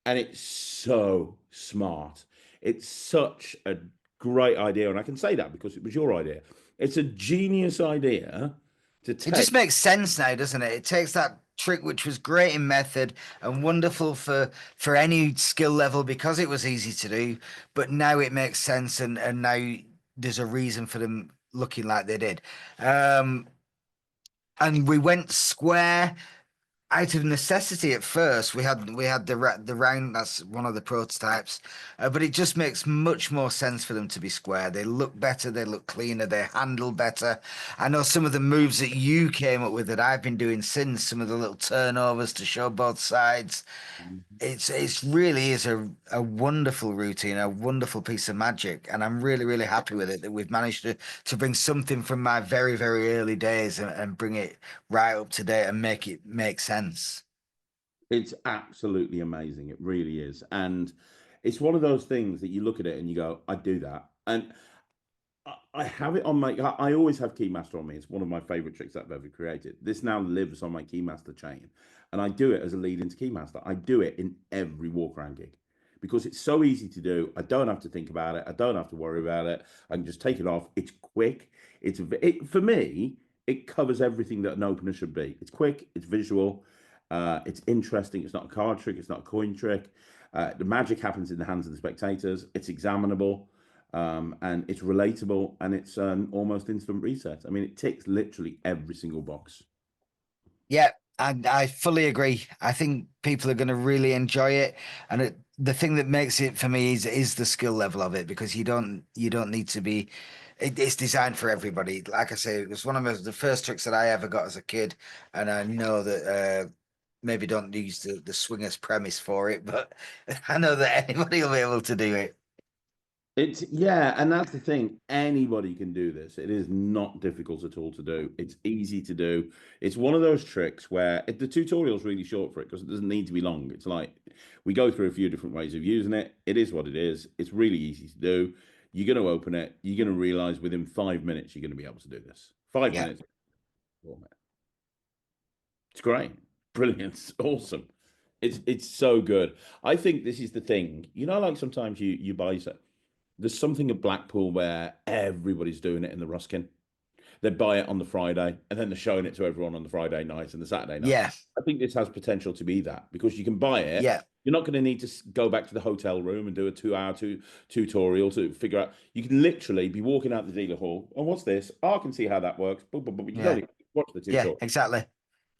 And it's so smart. It's such a great idea. And I can say that because it was your idea. It's a genius idea to take. It just makes sense now, doesn't it? It takes that trick, which was great in method and wonderful for any skill level because it was easy to do, but now it makes sense, and now there's a reason for them looking like they did. And we went square out of necessity at first. We had the round, that's one of the prototypes, but it just makes much more sense for them to be square. They look better, they look cleaner, they handle better. I know some of the moves that you came up with that I've been doing since, some of the little turnovers to show both sides. It's really is a wonderful routine, a wonderful piece of magic, and I'm really, really happy with it that we've managed to bring something from my very, very early days and bring it right up to date and make it make sense. It's absolutely amazing. It really is. And it's one of those things that you look at it and you go, I do that. And I have it on my. I always have Keymaster on me. It's one of my favorite tricks that I've ever created. This now lives on my Keymaster chain, and I do it as a lead into Keymaster. I do it in every walk around gig because it's so easy to do. I don't have to think about it. I don't have to worry about it. I can just take it off. It's quick. For me. It covers everything that an opener should be. It's quick. It's visual. It's interesting. It's not a card trick. It's not a coin trick. The magic happens in the hands of the spectators. It's examinable, and it's relatable, and it's an almost instant reset. I mean, it ticks literally every single box. Yeah, I fully agree. I think people are going to really enjoy it, and the thing that makes it for me is the skill level of it because you don't need to be. It's designed for everybody. Like I say, it was one of the first tricks that I ever got as a kid, and I know that maybe don't use the swingers premise for it, but I know that anybody will be able to do it. It's yeah, and that's the thing. Anybody can do this. It is not difficult at all to do. It's easy to do. It's one of those tricks where the tutorial's really short for it because it doesn't need to be long. It's like we go through a few different ways of using it. It is what it is. It's really easy to do. You're going to open it. You're going to realize within 5 minutes you're going to be able to do this. Five Yeah. minutes. It's great. Brilliant. It's awesome. It's so good. I think this is the thing. You know, like sometimes you buy there's something at Blackpool where everybody's doing it in the Ruskin. They buy it on the Friday and then they're showing it to everyone on the Friday night and the Saturday night. Yeah. I think this has potential to be that because you can buy it. Yeah. You're not going to need to go back to the hotel room and do a 2 hour tutorial to figure out. You can literally be walking out the dealer hall. And what's this? Oh, I can see how that works. Boom, boom, boom. You don't Yeah. need to watch the Yeah. tutorial. Exactly.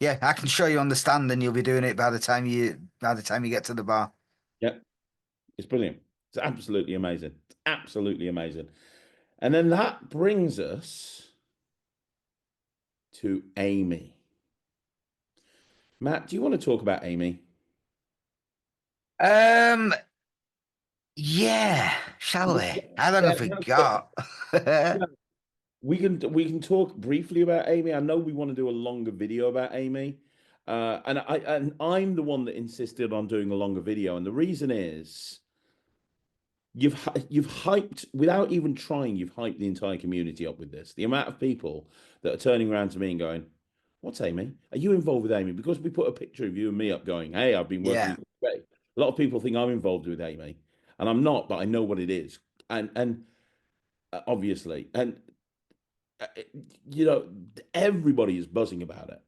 Yeah, I can show you on the stand, and you'll be doing it by the time you get to the bar. Yeah, it's brilliant. It's absolutely amazing. It's absolutely amazing. And then that brings us to Amy. Matt, do you want to talk about Amy? Um, yeah, shall we? How long Yeah, have we got? yeah. We can talk briefly about Amy. I know we want to do a longer video about Amy, and I'm the one that insisted on doing a longer video, and the reason is you've hyped without even trying. You've hyped the entire community up with this. The amount of people that are turning around to me and going, "What's Amy? Are you involved with Amy?" Because we put a picture of you and me up, going, "Hey, I've been working Yeah, with Ray." A lot of people think I'm involved with Amy, and I'm not, but I know what it is, and obviously, and uh, you know, everybody is buzzing about it.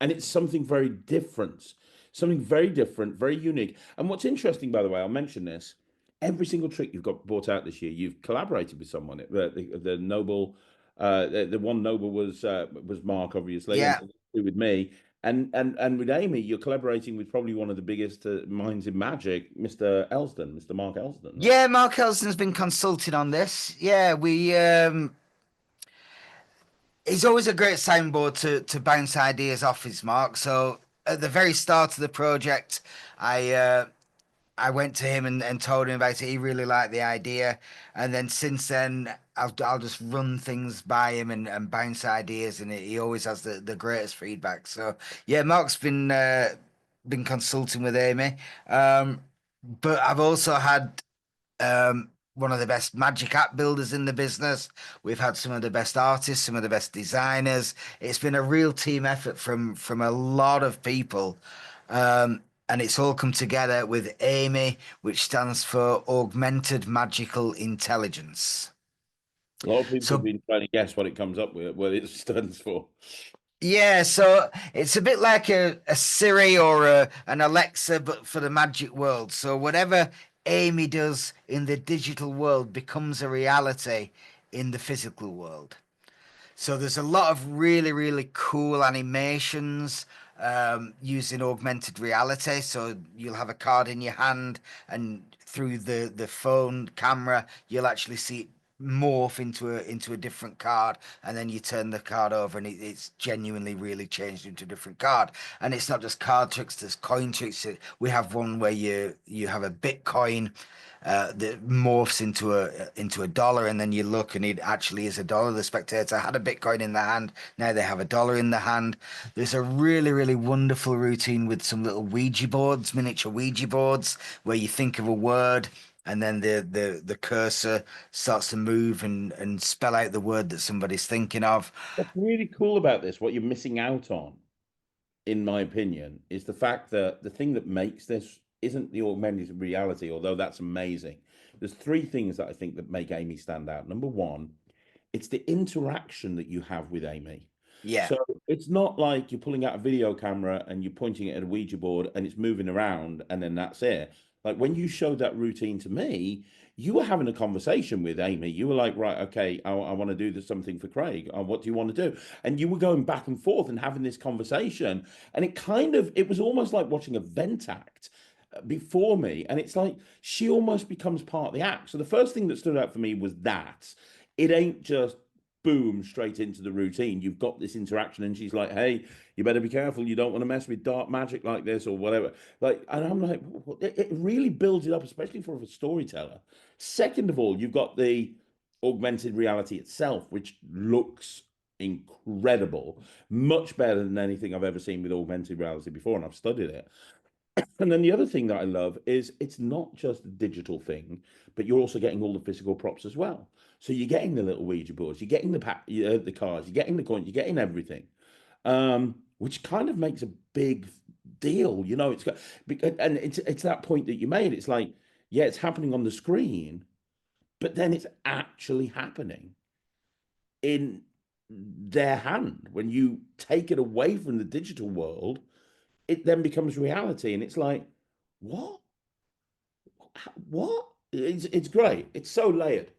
And it's something very different, very unique. And what's interesting, by the way, I'll mention this. Every single trick you've got brought out this year, you've collaborated with someone. The Noble, the one Noble was Mark, obviously, and yeah, two with me. And with Amy, you're collaborating with probably one of the biggest minds in magic, Mr. Elsden, Mr. Mark Elsden, right? yeah. Mark Elston's been consulted on this. Yeah, he's always a great soundboard to bounce ideas off his Mark. So at the very start of the project, I went to him and told him about it. He really liked the idea, and then since then, I'll just run things by him and bounce ideas, and he always has the greatest feedback. So yeah, Mark's been consulting with Amy, but I've also had one of the best magic app builders in the business. We've had some of the best artists, some of the best designers. It's been a real team effort from a lot of people. And it's all come together with AMI, which stands for Augmented Magical Intelligence. A lot of people have So been trying to guess what it comes up with, what it stands for. yeah, so it's a bit like a Siri or an Alexa, but for the magic world. So whatever Amy does in the digital world becomes a reality in the physical world. So there's a lot of really, really cool animations. using augmented reality. So you'll have a card in your hand, and through the phone camera, you'll actually see it morph into a different card, and then you turn the card over and it's genuinely really changed into a different card. And it's not just card tricks, there's coin tricks. We have one where you have a Bitcoin that morphs into a dollar, and then you look and it actually is a dollar. The spectator had a Bitcoin in their hand, now they have a dollar in the hand. There's a really, really wonderful routine with some little Ouija boards, miniature Ouija boards, where you think of a word and then the cursor starts to move and spell out the word that somebody's thinking of. What's really cool about this, what you're missing out on, in my opinion, is the fact that the thing that makes this isn't the augmented reality, although that's amazing. There's three things that I think that make Amy stand out. Number one, it's the interaction that you have with Amy. Yeah. So it's not like you're pulling out a video camera and you're pointing it at a Ouija board and it's moving around and then that's it. Like when you showed that routine to me, you were having a conversation with Amy. You were like, right, okay, I want to do this something for Craig. What do you want to do? And you were going back and forth and having this conversation. And it was almost like watching a vent act before me. And it's like she almost becomes part of the act. So the first thing that stood out for me was that it ain't just boom straight into the routine. You've got this interaction, and she's like, "Hey, you better be careful. You don't want to mess with dark magic like this or whatever." Like, and I'm like, it really builds it up, especially for a storyteller. Second of all, you've got the augmented reality itself, which looks incredible, much better than anything I've ever seen with augmented reality before, and I've studied it. And then the other thing that I love is it's not just a digital thing, but you're also getting all the physical props as well. So you're getting the little Ouija boards, you're getting the cards, you're getting the coins, you're getting everything, which kind of makes a big deal. It's got and it's that point that you made. It's like, yeah, it's happening on the screen, but then it's actually happening in their hand. When you take it away from the digital world, it then becomes reality, and it's like, what? What? It's great. It's so layered.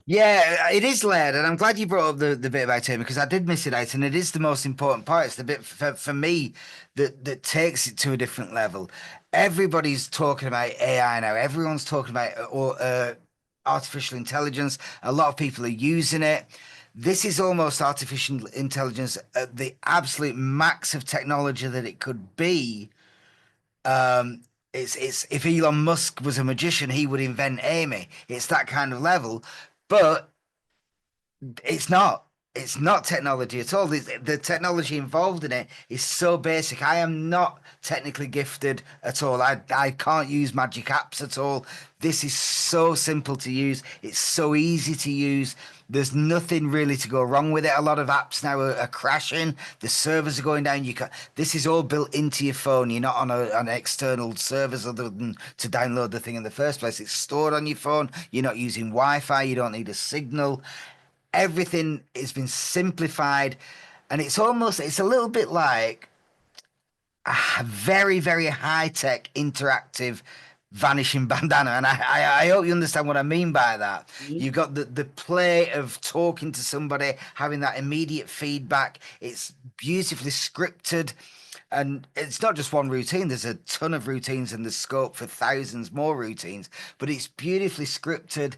Yeah, it is layered, and I'm glad you brought up the bit about Amy because I did miss it out, and it is the most important part. It's the bit for me that takes it to a different level. Everybody's talking about AI now. Everyone's talking about artificial intelligence. A lot of people are using it. This is almost artificial intelligence at the absolute max of technology that it could be. Um, it's if Elon Musk was a magician, he would invent Amy. It's that kind of level, but it's not. It's not technology at all. The technology involved in it is so basic. I am not technically gifted at all. I can't use magic apps at all. This is so simple to use. It's so easy to use. There's nothing really to go wrong with it. A lot of apps now are crashing. The servers are going down. This is all built into your phone. You're not on external servers other than to download the thing in the first place. It's stored on your phone. You're not using Wi-Fi. You don't need a signal. Everything has been simplified, and it's a little bit like a very, very high tech interactive vanishing bandana. And I hope you understand what I mean by that. Mhm. You've got the play of talking to somebody, having that immediate feedback. It's beautifully scripted. And it's not just one routine, there's a ton of routines and there's scope for thousands more routines, but it's beautifully scripted.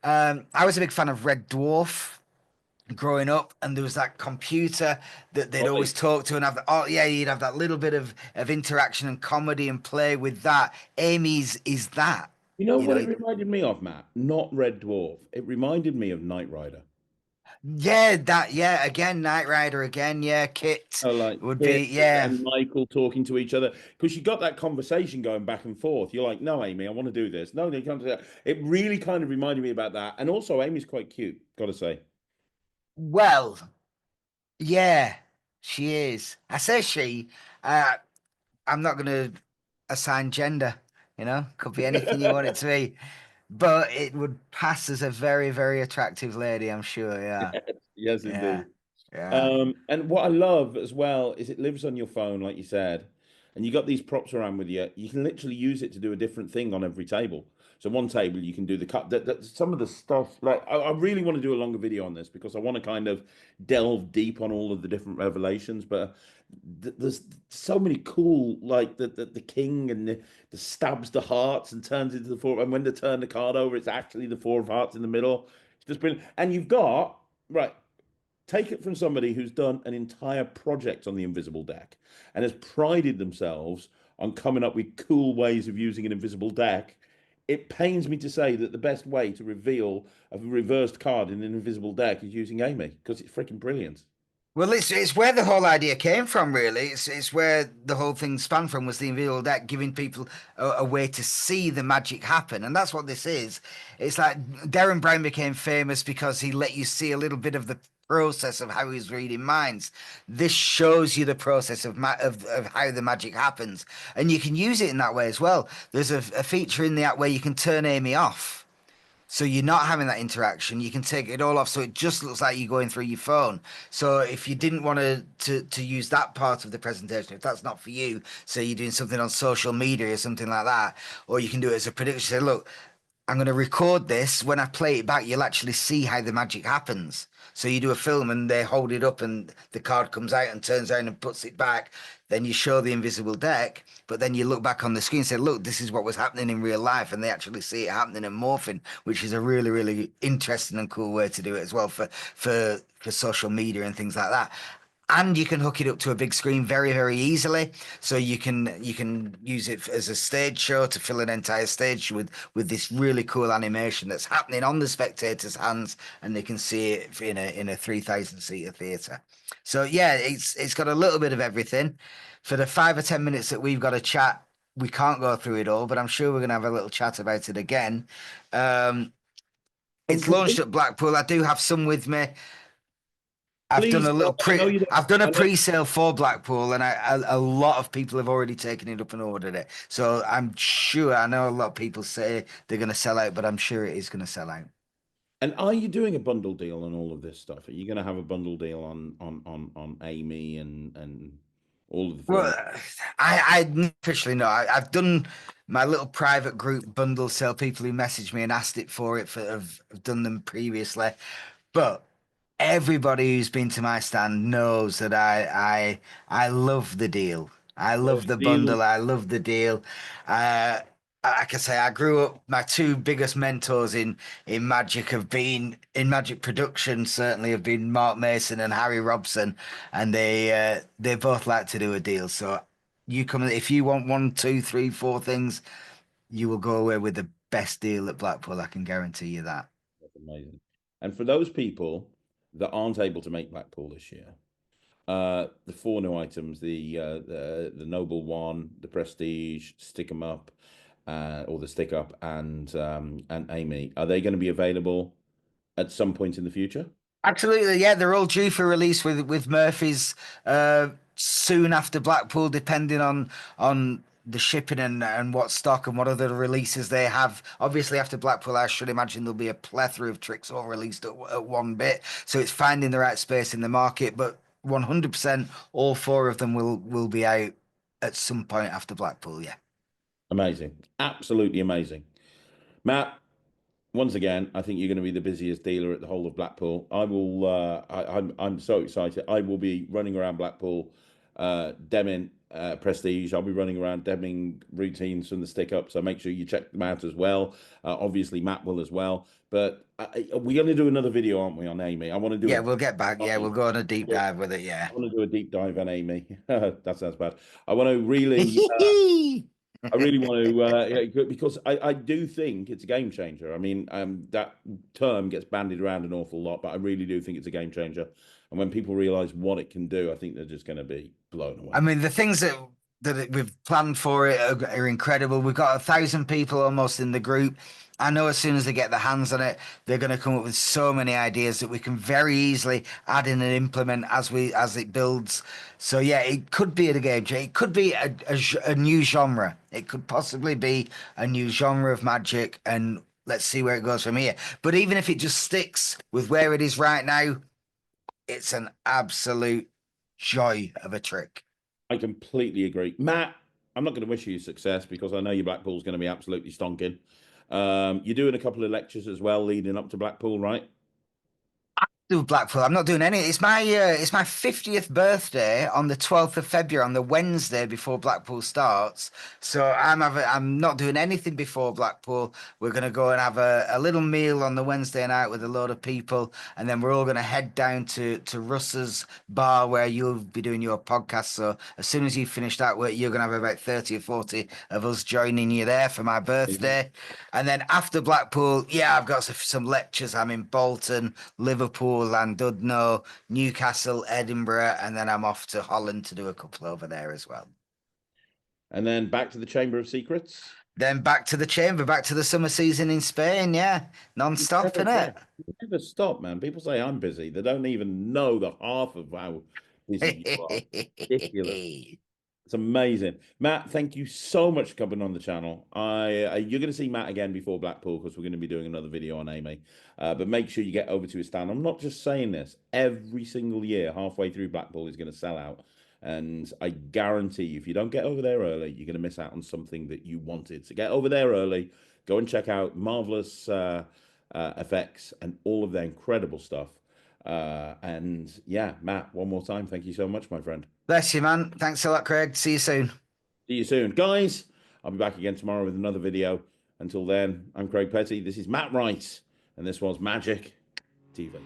I was a big fan of Red Dwarf growing up, and there was that computer that they'd Ollie, always talk to and have. Oh yeah, you'd have that little bit of interaction and comedy and play with that. Amy's is that, you know you what know. it reminded me of, Matt? Not Red Dwarf. It reminded me of Knight Rider. Yeah, that. Yeah, again, Knight Rider. Again, yeah, Kit Like would be. Kit Yeah. and Michael talking to each other because you got that conversation going back and forth. You're like, no, Amy, I want to do this. No, they can't do that. It really kind of reminded me about that. And also, Amy's quite cute, gotta say. Well, yeah, she is. I say she. Uh, I'm not going to assign gender. Could be anything you want it to be. But it would pass as a very, very attractive lady, I'm sure. Yeah. Yes, Yeah. indeed. Yeah. And what I love as well is it lives on your phone, like you said. and you got these props around with you, you can literally use it to do a different thing on every table. So one table you can do the cut. Some of the stuff, like I really want to do a longer video on this because I want to kind of delve deep on all of the different revelations. But there's so many cool, like the king and the stabs the hearts and turns into the four. And when they turn the card over, it's actually the four of hearts in the middle. It's just brilliant. And you've got right. Take it from somebody who's done an entire project on the invisible deck and has prided themselves on coming up with cool ways of using an invisible deck. It pains me to say that the best way to reveal a reversed card in an invisible deck is using Amy because it's freaking brilliant. Well, it's where the whole idea came from, really. It's where the whole thing span from, was the invisible deck giving people a way to see the magic happen, and that's what this is. It's like Darren Brown became famous because he let you see a little bit of the process of how he's reading minds. This shows you the process of how the magic happens, and you can use it in that way as well. There's a feature in the app where you can turn Amy off. So you're not having that interaction. You can take it all off, so it just looks like you're going through your phone. So if you didn't want to use that part of the presentation, if that's not for you, say you're doing something on social media or something like that, or you can do it as a prediction. Say, look, I'm going to record this. When I play it back, you'll actually see how the magic happens. So you do a film and they hold it up and the card comes out and turns around and puts it back. Then you show the invisible deck, but then you look back on the screen and say, look, this is what was happening in real life. And they actually see it happening and morphing, which is a really, really interesting and cool way to do it as well for social media and things like that. And you can hook it up to a big screen very, very easily. So you can use it as a stage show to fill an entire stage with this really cool animation that's happening on the spectators' hands, and they can see it in a 3,000-seater theatre. So yeah, it's got a little bit of everything. For the 5 or 10 minutes that we've got a chat, we can't go through it all, but I'm sure we're gonna have a little chat about it again. It's launched at Blackpool. I do have some with me. I've done Please, a little I know you I've done a don't. pre-sale for Blackpool, and a lot of people have already taken it up and ordered it. So I'm sure, I know a lot of people say they're going to sell out, but I'm sure it is going to sell out. And are you doing a bundle deal on all of this stuff? Are you going to have a bundle deal on Amy and all of the Well, films? I officially know. I've done my little private group bundle sale. People who messaged me and asked it for it have done them previously, but everybody who's been to my stand knows that I love the deal. I love the Deal. bundle. I love the deal. Like I say, I grew up. My two biggest mentors in Magic have been in Magic production. Certainly, have been Mark Mason and Harry Robson, and they both like to do a deal. So you come if you want one, two, three, four things, you will go away with the best deal at Blackpool. I can guarantee you that. That's amazing. And for those people that aren't able to make Blackpool this year, the four new items, the Noble One, the Prestige, Stick 'em Up, or the Stick Up, and Amy, are they going to be available at some point in the future? Absolutely, yeah. They're all due for release with Murphy's soon after Blackpool, depending on the shipping and what stock and what other releases they have. Obviously, after Blackpool, I should imagine there'll be a plethora of tricks all released at one bit. So it's finding the right space in the market, but 100% all four of them will be out at some point after Blackpool, yeah. Amazing. Absolutely amazing. Matt, once again, I think you're going to be the busiest dealer at the whole of Blackpool. I will. I'm so excited. I will be running around Blackpool, demming Prestige. I'll be running around demming routines from the Stick Up. So make sure you check them out as well. Obviously, Matt will as well. But we're going to do another video, aren't we, on Amy? I want to do Yeah, a we'll get back. Yeah, we'll go on a deep I dive with it, yeah. want to do a deep dive on Amy. That sounds bad. I want to really. I really want to, yeah, because I do think it's a game changer. I mean, that term gets bandied around an awful lot, but I really do think it's a game changer. And when people realize what it can do, I think they're just going to be blown away. I mean, the things that we've planned for it are incredible. We've got 1,000 people almost in the group. I know as soon as they get their hands on it, they're going to come up with so many ideas that we can very easily add in and implement as it builds. So yeah, it could be a game changer. It could be a new genre. It could possibly be a new genre of Magic, and let's see where it goes from here. But even if it just sticks with where it is right now, it's an absolute joy of a trick. I completely agree. Matt, I'm not going to wish you success because I know your Blackpool's going to be absolutely stonking. You're doing a couple of lectures as well leading up to Blackpool, right? Do Blackpool. I'm not doing any. It's my 50th birthday on the 12th of February, on the Wednesday before Blackpool starts. So I'm not doing anything before Blackpool. We're gonna go and have a little meal on the Wednesday night with a load of people, and then we're all gonna head down to Russ's bar where you'll be doing your podcast. So as soon as you finish that work, you're gonna have about 30 or 40 of us joining you there for my birthday. And then after Blackpool, yeah, I've got some lectures. I'm in Bolton, Liverpool, Llandudno, Newcastle, Edinburgh, and then I'm off to Holland to do a couple over there as well. And then back to the Chamber of Secrets. Then back to the chamber, back to the summer season in Spain. Yeah, non-stop in it. You never stop, man. People say I'm busy. They don't even know the half of how busy you are. Ridiculous. It's amazing. Matt, thank you so much for coming on the channel. You're going to see Matt again before Blackpool because we're going to be doing another video on Amy. But make sure you get over to his stand. I'm not just saying this. Every single year, halfway through Blackpool is going to sell out. And I guarantee you, if you don't get over there early, you're going to miss out on something that you wanted. So get over there early. Go and check out Marvelous effects and all of their incredible stuff. And yeah, Matt, one more time, thank you so much, my friend. Bless you, man. Thanks a lot, Craig. See you soon. See you soon. Guys, I'll be back again tomorrow with another video. Until then, I'm Craig Petty. This is Matt Wright, and this was Magic TV.